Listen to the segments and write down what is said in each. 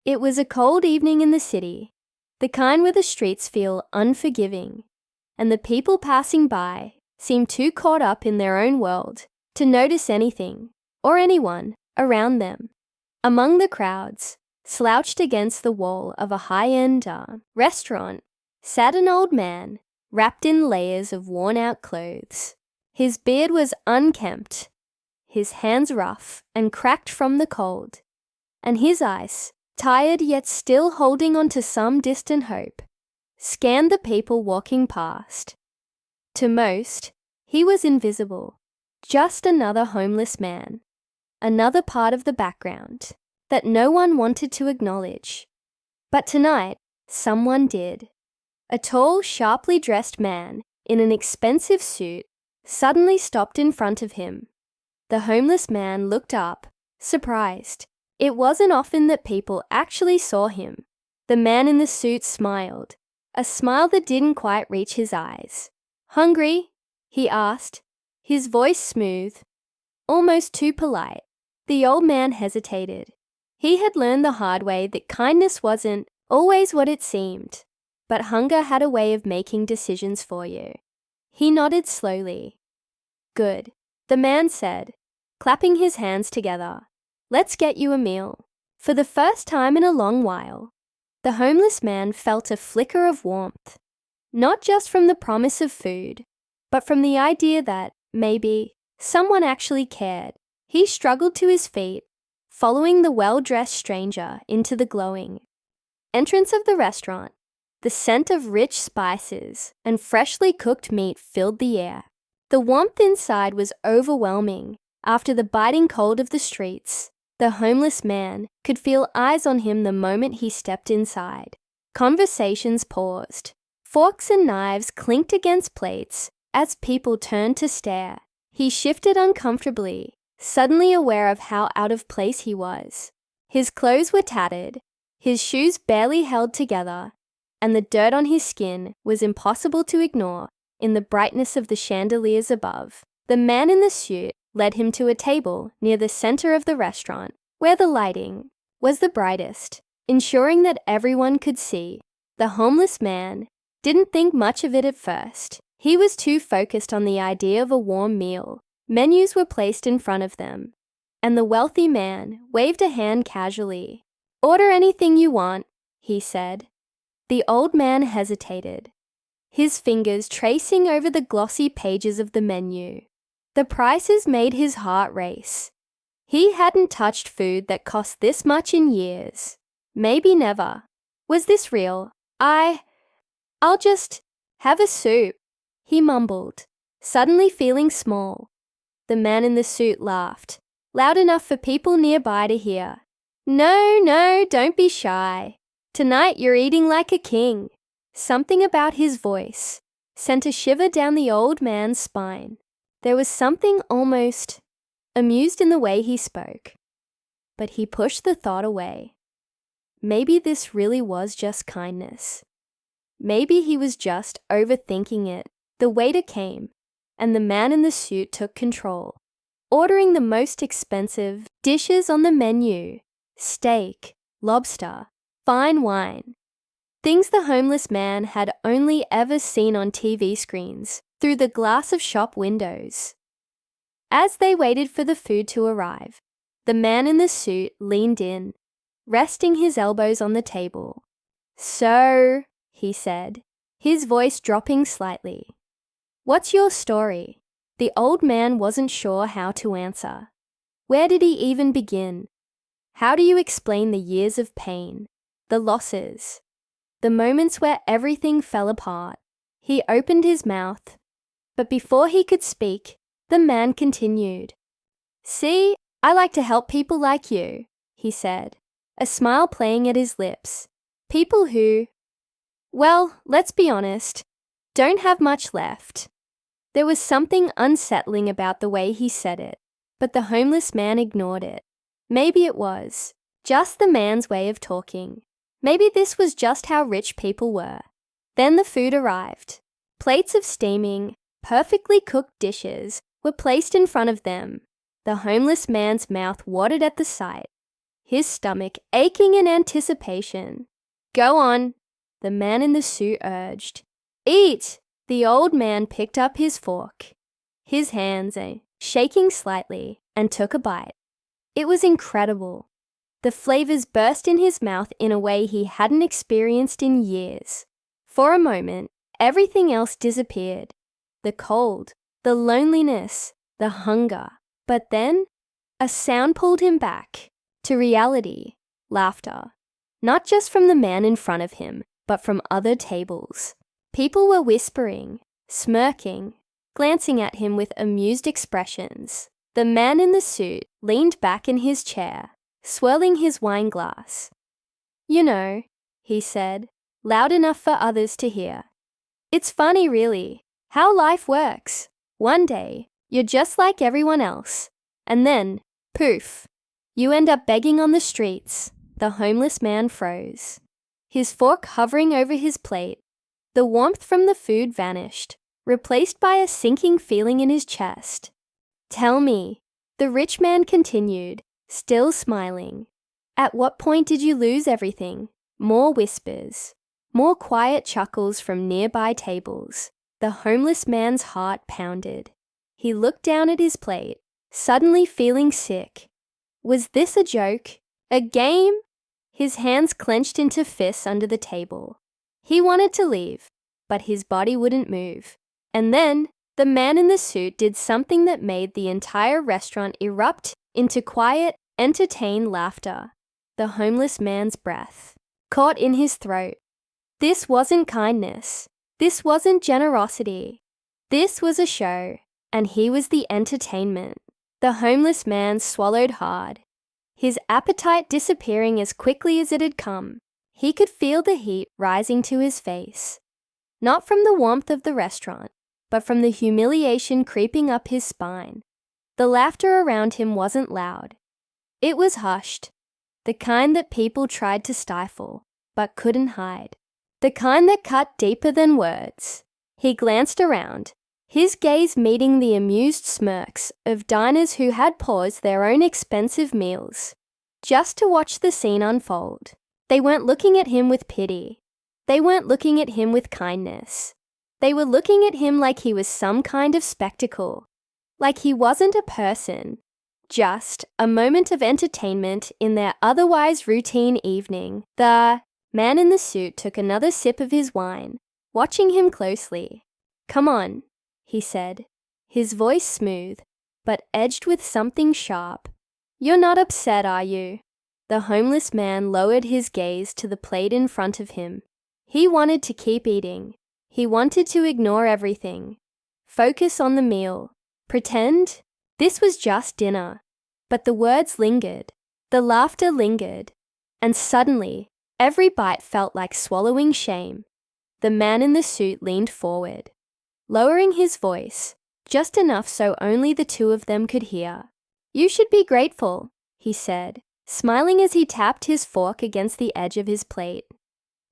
It was a cold evening in the city, the kind where the streets feel unforgiving, and the people passing by seemed too caught up in their own world to notice anything or anyone around them. Among the crowds, slouched against the wall of a high-end restaurant, sat an old man wrapped in layers of worn-out clothes. His beard was unkempt, his hands rough and cracked from the cold, and his eyes, tired yet still holding on to some distant hope, scanned the people walking past. To most, he was invisible, just another homeless man, another part of the background that no one wanted to acknowledge. But tonight, someone did. A tall, sharply dressed man in an expensive suit suddenly stopped in front of him. The homeless man looked up, surprised. It wasn't often that people actually saw him. The man in the suit smiled, a smile that didn't quite reach his eyes. "Hungry?" he asked, his voice smooth, almost too polite. The old man hesitated. He had learned the hard way that kindness wasn't always what it seemed, but hunger had a way of making decisions for you. He nodded slowly. "Good," the man said, clapping his hands together. "Let's get you a meal." For the first time in a long while, the homeless man felt a flicker of warmth, not just from the promise of food, but from the idea that, maybe, someone actually cared. He struggled to his feet, following the well-dressed stranger into the glowing entrance of the restaurant. The scent of rich spices and freshly cooked meat filled the air. The warmth inside was overwhelming. After the biting cold of the streets, the homeless man could feel eyes on him the moment he stepped inside. Conversations paused. Forks and knives clinked against plates as people turned to stare. He shifted uncomfortably, suddenly aware of how out of place he was. His clothes were tattered, his shoes barely held together, and the dirt on his skin was impossible to ignore in the brightness of the chandeliers above. The man in the suit led him to a table near the center of the restaurant, where the lighting was the brightest, ensuring that everyone could see. The homeless man didn't think much of it at first. He was too focused on the idea of a warm meal. Menus were placed in front of them, and the wealthy man waved a hand casually. "Order anything you want," he said. The old man hesitated, his fingers tracing over the glossy pages of the menu. The prices made his heart race. He hadn't touched food that cost this much in years. Maybe never. Was this real? I'll just have a soup," he mumbled, suddenly feeling small. The man in the suit laughed, loud enough for people nearby to hear. No, don't be shy. Tonight you're eating like a king." Something about his voice sent a shiver down the old man's spine. There was something almost amused in the way he spoke. But he pushed the thought away. Maybe this really was just kindness. Maybe he was just overthinking it. The waiter came, and the man in the suit took control, ordering the most expensive dishes on the menu: steak, lobster, fine wine. Things the homeless man had only ever seen on TV screens through the glass of shop windows. As they waited for the food to arrive, the man in the suit leaned in, resting his elbows on the table. "So," he said, his voice dropping slightly, "what's your story?" The old man wasn't sure how to answer. Where did he even begin? How do you explain the years of pain, the losses, the moments where everything fell apart? He opened his mouth, but before he could speak, the man continued. "See, I like to help people like you," he said, a smile playing at his lips. "People who, well, let's be honest, don't have much left." There was something unsettling about the way he said it, but the homeless man ignored it. Maybe it was just the man's way of talking. Maybe this was just how rich people were. Then the food arrived. Plates of steaming, perfectly cooked dishes were placed in front of them. The homeless man's mouth watered at the sight. his stomach aching in anticipation. "Go on," the man in the suit urged. "Eat!" The old man picked up his fork, his hands shaking slightly, and took a bite. It was incredible. The flavors burst in his mouth in a way he hadn't experienced in years. For a moment, everything else disappeared. The cold, the loneliness, the hunger. But then, a sound pulled him back to reality, laughter. Not just from the man in front of him, but from other tables. People were whispering, smirking, glancing at him with amused expressions. The man in the suit leaned back in his chair, swirling his wine glass. "You know," he said, loud enough for others to hear. "It's funny, really, how life works. One day, you're just like everyone else. And then, poof, you end up begging on the streets." The homeless man froze, his fork hovering over his plate. The warmth from the food vanished, replaced by a sinking feeling in his chest. "Tell me," the rich man continued, still smiling, "at what point did you lose everything?" More whispers, more quiet chuckles from nearby tables. The homeless man's heart pounded. He looked down at his plate, suddenly feeling sick. Was this a joke? A game? His hands clenched into fists under the table. He wanted to leave, but his body wouldn't move. And then, the man in the suit did something that made the entire restaurant erupt into quiet, entertained laughter. The homeless man's breath caught in his throat. This wasn't kindness. This wasn't generosity. This was a show, and he was the entertainment. The homeless man swallowed hard, his appetite disappearing as quickly as it had come. He could feel the heat rising to his face, not from the warmth of the restaurant, but from the humiliation creeping up his spine. The laughter around him wasn't loud. It was hushed, the kind that people tried to stifle, but couldn't hide. The kind that cut deeper than words. He glanced around, his gaze meeting the amused smirks of diners who had paused their own expensive meals just to watch the scene unfold. They weren't looking at him with pity. They weren't looking at him with kindness. They were looking at him like he was some kind of spectacle, like he wasn't a person, just a moment of entertainment in their otherwise routine evening. The man in the suit took another sip of his wine, watching him closely. "Come on," he said, his voice smooth, but edged with something sharp. "You're not upset, are you?" The homeless man lowered his gaze to the plate in front of him. He wanted to keep eating. He wanted to ignore everything. Focus on the meal. Pretend this was just dinner. But the words lingered. The laughter lingered. And suddenly, every bite felt like swallowing shame. The man in the suit leaned forward, lowering his voice, just enough so only the two of them could hear. "You should be grateful," he said, smiling as he tapped his fork against the edge of his plate.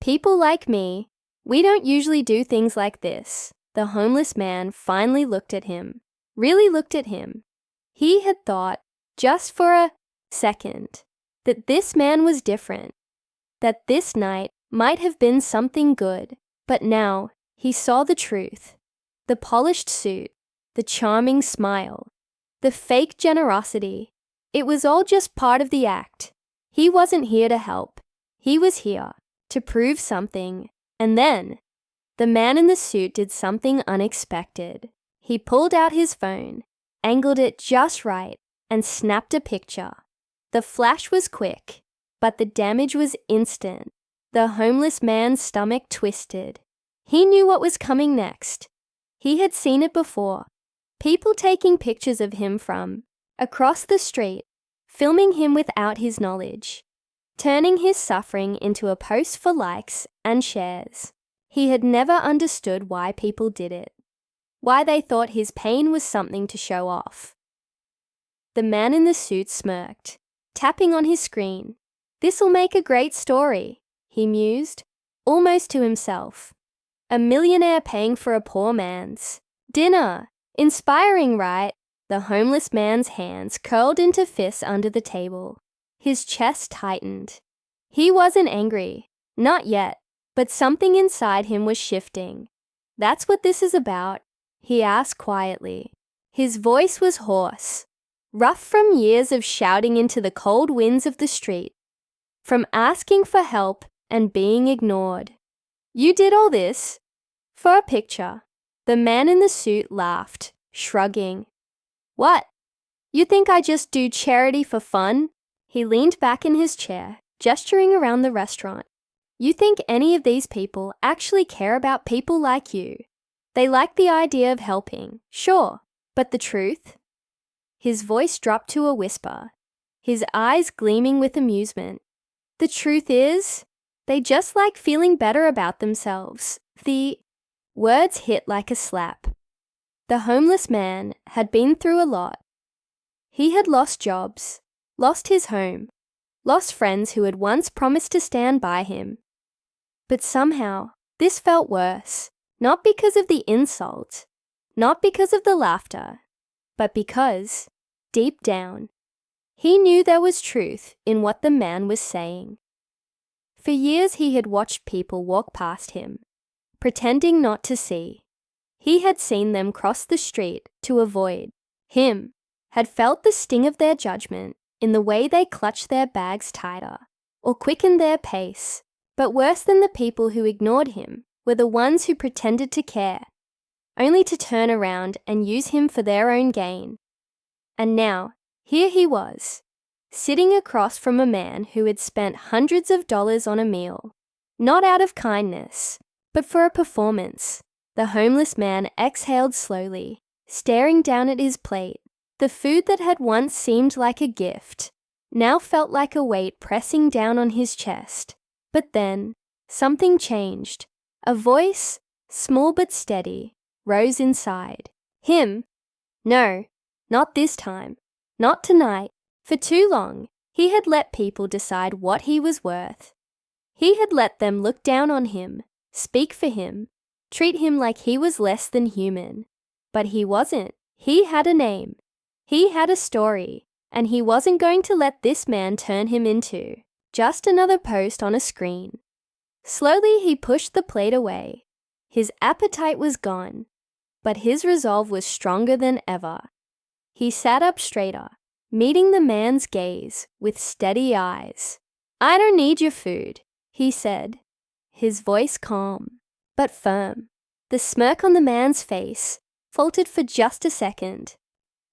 "People like me, we don't usually do things like this." The homeless man finally looked at him, really looked at him. He had thought, just for a second, that this man was different, that this night might have been something good. But now he saw the truth. The polished suit, the charming smile, the fake generosity. It was all just part of the act. He wasn't here to help. He was here to prove something. And then, the man in the suit did something unexpected. He pulled out his phone, angled it just right, and snapped a picture. The flash was quick, but the damage was instant. The homeless man's stomach twisted. He knew what was coming next. He had seen it before. People taking pictures of him from across the street, filming him without his knowledge, turning his suffering into a post for likes and shares. He had never understood why people did it, why they thought his pain was something to show off. The man in the suit smirked, tapping on his screen. "This'll make a great story," he mused, almost to himself. "A millionaire paying for a poor man's dinner. Inspiring, right?" The homeless man's hands curled into fists under the table. His chest tightened. He wasn't angry. Not yet. But something inside him was shifting. "That's what this is about?" he asked quietly. His voice was hoarse, rough from years of shouting into the cold winds of the street, from asking for help and being ignored. "You did all this? For a picture?" The man in the suit laughed, shrugging. "What? You think I just do charity for fun?" He leaned back in his chair, gesturing around the restaurant. "You think any of these people actually care about people like you? They like the idea of helping, sure, but the truth?" His voice dropped to a whisper, his eyes gleaming with amusement. "The truth is, they just like feeling better about themselves." The words hit like a slap. The homeless man had been through a lot. He had lost jobs, lost his home, lost friends who had once promised to stand by him. But somehow, this felt worse, not because of the insult, not because of the laughter, but because, deep down, he knew there was truth in what the man was saying. For years he had watched people walk past him, pretending not to see. He had seen them cross the street to avoid him, had felt the sting of their judgment in the way they clutched their bags tighter or quickened their pace. But worse than the people who ignored him were the ones who pretended to care, only to turn around and use him for their own gain. And now, here he was, sitting across from a man who had spent hundreds of dollars on a meal, not out of kindness, but for a performance. The homeless man exhaled slowly, staring down at his plate. The food that had once seemed like a gift now felt like a weight pressing down on his chest. But then, something changed. A voice, small but steady, rose inside. Him? No, not this time. Not tonight. For too long, he had let people decide what he was worth. He had let them look down on him, speak for him, treat him like he was less than human. But he wasn't. He had a name. He had a story, and he wasn't going to let this man turn him into just another post on a screen. Slowly he pushed the plate away. His appetite was gone, but his resolve was stronger than ever. He sat up straighter, meeting the man's gaze with steady eyes. "I don't need your food," he said, his voice calm but firm. The smirk on the man's face faltered for just a second.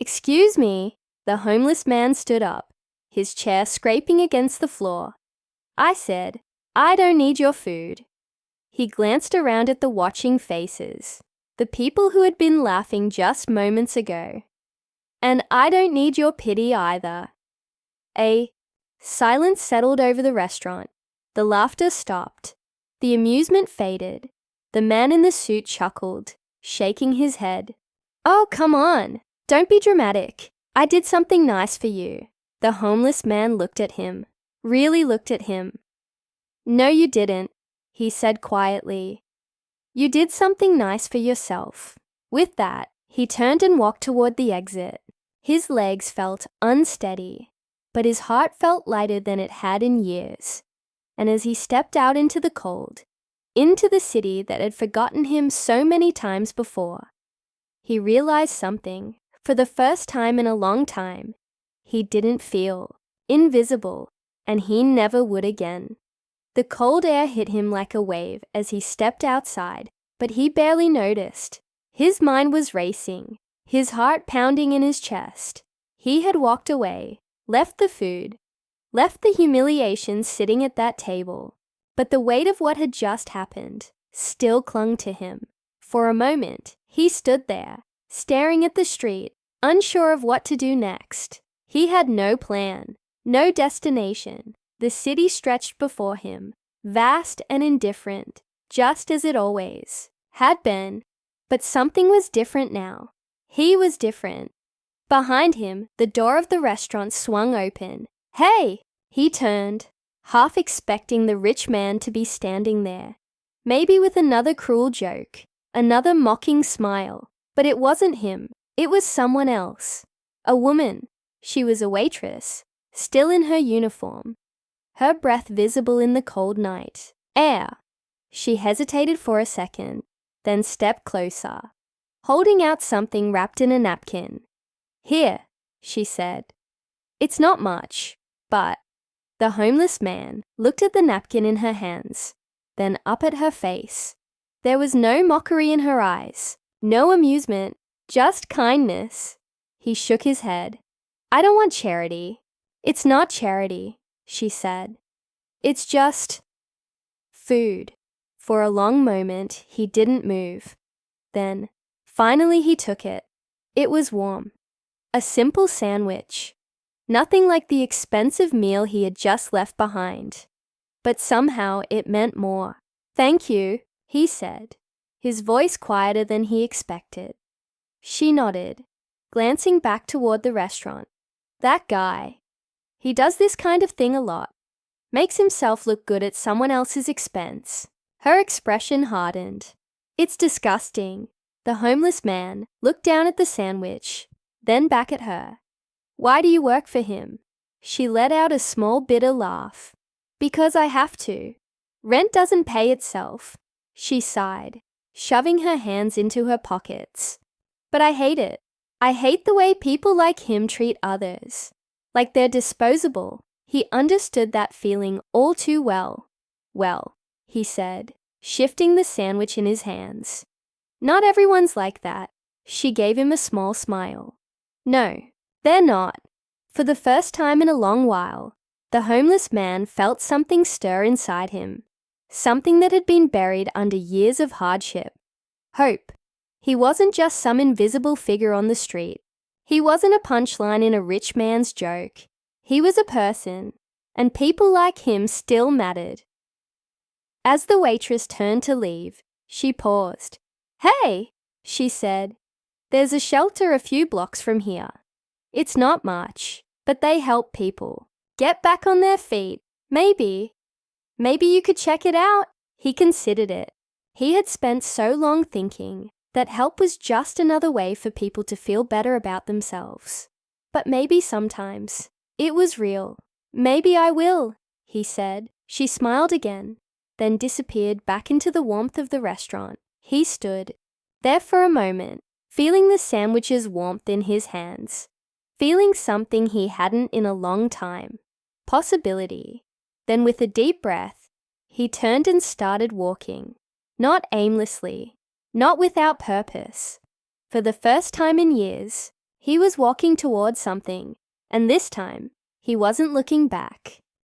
"Excuse me." The homeless man stood up, his chair scraping against the floor. "I said, I don't need your food." He glanced around at the watching faces, the people who had been laughing just moments ago. "And I don't need your pity either." A silence settled over the restaurant. The laughter stopped. The amusement faded. The man in the suit chuckled, shaking his head. "Oh, come on. Don't be dramatic. I did something nice for you." The homeless man looked at him, really looked at him. "No, you didn't," he said quietly. "You did something nice for yourself." With that, he turned and walked toward the exit. His legs felt unsteady, but his heart felt lighter than it had in years. And as he stepped out into the cold, into the city that had forgotten him so many times before, he realized something. For the first time in a long time, he didn't feel invisible, and he never would again. The cold air hit him like a wave as he stepped outside, but he barely noticed. His mind was racing, his heart pounding in his chest. He had walked away, left the food, left the humiliation sitting at that table, but the weight of what had just happened still clung to him. For a moment, he stood there, staring at the street, unsure of what to do next. He had no plan, no destination. The city stretched before him, vast and indifferent, just as it always had been. But something was different now. He was different. Behind him, the door of the restaurant swung open. "Hey!" He turned, half expecting the rich man to be standing there, maybe with another cruel joke, another mocking smile. But it wasn't him. It was someone else. A woman. She was a waitress, still in her uniform, her breath visible in the cold night air. She hesitated for a second, then stepped closer, holding out something wrapped in a napkin. "Here," she said. "It's not much, but—" The homeless man looked at the napkin in her hands, then up at her face. There was no mockery in her eyes, no amusement, just kindness. He shook his head. "I don't want charity." "It's not charity," she said. "It's just food." For a long moment, he didn't move. Then, finally he took it. It was warm. A simple sandwich. Nothing like the expensive meal he had just left behind. But somehow it meant more. "Thank you," he said, his voice quieter than he expected. She nodded, glancing back toward the restaurant. That guy. He does this kind of thing a lot. Makes himself look good at someone else's expense. Her expression hardened. "It's disgusting." The homeless man looked down at the sandwich, then back at her. "Why do you work for him?" She let out a small bitter laugh. "Because I have to. Rent doesn't pay itself." She sighed, shoving her hands into her pockets. "But I hate it. I hate the way people like him treat others. Like they're disposable." He understood that feeling all too well. "Well," he said, shifting the sandwich in his hands. "Not everyone's like that." She gave him a small smile. "No, they're not." For the first time in a long while, the homeless man felt something stir inside him, something that had been buried under years of hardship. Hope. He wasn't just some invisible figure on the street. He wasn't a punchline in a rich man's joke. He was a person, and people like him still mattered. As the waitress turned to leave, she paused. "Hey," she said, "there's a shelter a few blocks from here. It's not much, but they help people get back on their feet. Maybe you could check it out." He considered it. He had spent so long thinking that help was just another way for people to feel better about themselves. But maybe sometimes it was real. "Maybe I will," he said. She smiled again, then disappeared back into the warmth of the restaurant. He stood there for a moment, feeling the sandwich's warmth in his hands, feeling something he hadn't in a long time. Possibility. Then with a deep breath, he turned and started walking. Not aimlessly, not without purpose. For the first time in years, he was walking toward something, and this time, he wasn't looking back.